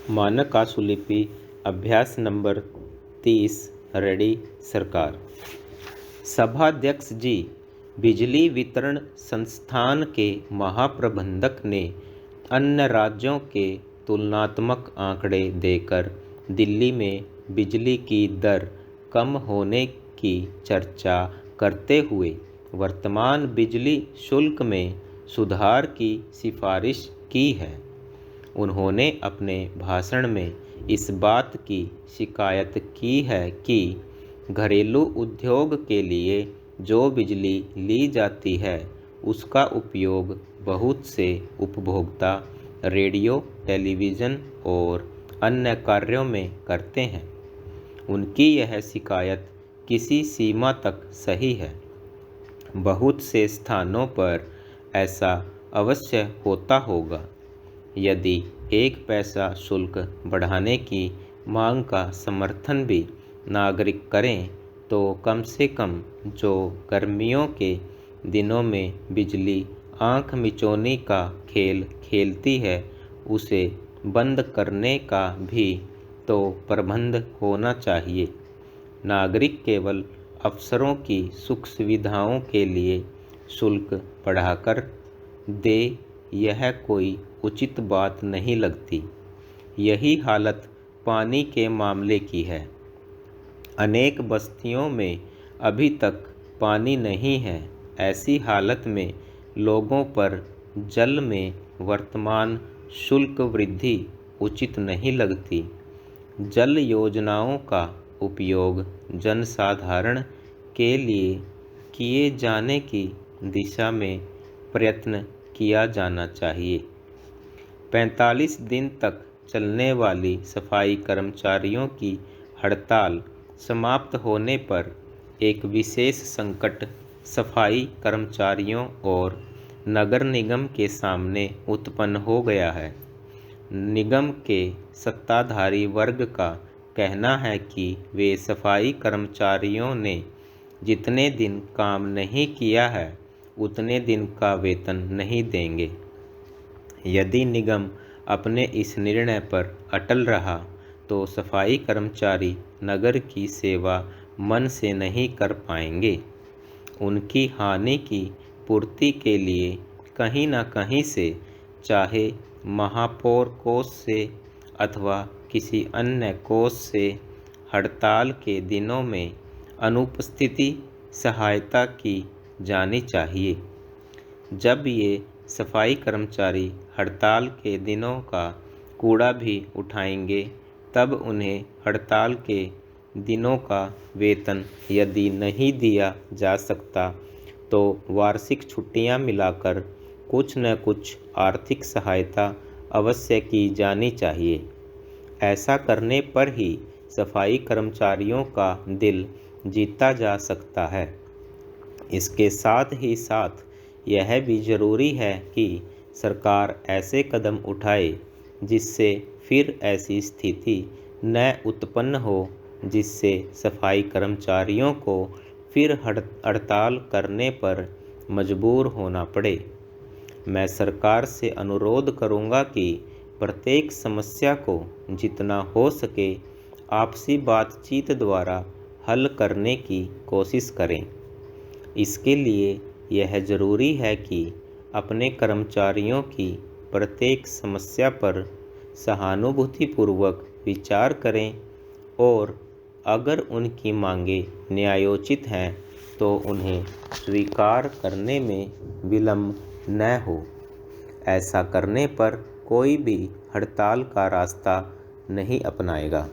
मानक आशुलिपि अभ्यास number 30 ready सरकार। सभाध्यक्ष जी, बिजली वितरण संस्थान के महाप्रबंधक ने अन्य राज्यों के तुलनात्मक आंकड़े देकर दिल्ली में बिजली की दर कम होने की चर्चा करते हुए वर्तमान बिजली शुल्क में सुधार की सिफारिश की है। उन्होंने अपने भाषण में इस बात की शिकायत की है कि घरेलू उद्योग के लिए जो बिजली ली जाती है उसका उपयोग बहुत से उपभोक्ता रेडियो, टेलीविज़न और अन्य कार्यों में करते हैं। उनकी यह शिकायत किसी सीमा तक सही है। बहुत से स्थानों पर ऐसा अवश्य होता होगा। यदि 1 पैसा शुल्क बढ़ाने की मांग का समर्थन भी नागरिक करें तो कम से कम जो गर्मियों के दिनों में बिजली आंख मिचौनी का खेल खेलती है उसे बंद करने का भी तो प्रबंध होना चाहिए। नागरिक केवल अफसरों की सुख सुविधाओं के लिए शुल्क बढ़ाकर दे, यह कोई उचित बात नहीं लगती। यही हालत पानी के मामले की है। अनेक बस्तियों में अभी तक पानी नहीं है। ऐसी हालत में लोगों पर जल में वर्तमान शुल्क वृद्धि उचित नहीं लगती। जल योजनाओं का उपयोग जनसाधारण के लिए किए जाने की दिशा में प्रयत्न किया जाना चाहिए। 45 दिन तक चलने वाली सफाई कर्मचारियों की हड़ताल समाप्त होने पर एक विशेष संकट सफाई कर्मचारियों और नगर निगम के सामने उत्पन्न हो गया है। निगम के सत्ताधारी वर्ग का कहना है कि वे सफाई कर्मचारियों ने जितने दिन काम नहीं किया है उतने दिन का वेतन नहीं देंगे। यदि निगम अपने इस निर्णय पर अटल रहा तो सफाई कर्मचारी नगर की सेवा मन से नहीं कर पाएंगे। उनकी हानि की पूर्ति के लिए कहीं न कहीं से, चाहे महापौर कोष से अथवा किसी अन्य कोष से, हड़ताल के दिनों में अनुपस्थिति सहायता की जानी चाहिए। जब ये सफाई कर्मचारी हड़ताल के दिनों का कूड़ा भी उठाएंगे तब उन्हें हड़ताल के दिनों का वेतन यदि नहीं दिया जा सकता तो वार्षिक छुट्टियां मिलाकर कुछ न कुछ आर्थिक सहायता अवश्य की जानी चाहिए। ऐसा करने पर ही सफाई कर्मचारियों का दिल जीता जा सकता है। इसके साथ ही साथ यह भी ज़रूरी है कि सरकार ऐसे कदम उठाए जिससे फिर ऐसी स्थिति न उत्पन्न हो जिससे सफाई कर्मचारियों को फिर हड़ताल करने पर मजबूर होना पड़े। मैं सरकार से अनुरोध करूंगा कि प्रत्येक समस्या को जितना हो सके आपसी बातचीत द्वारा हल करने की कोशिश करें। इसके लिए यह ज़रूरी है कि अपने कर्मचारियों की प्रत्येक समस्या पर सहानुभूतिपूर्वक विचार करें और अगर उनकी मांगें न्यायोचित हैं तो उन्हें स्वीकार करने में विलंब न हो। ऐसा करने पर कोई भी हड़ताल का रास्ता नहीं अपनाएगा।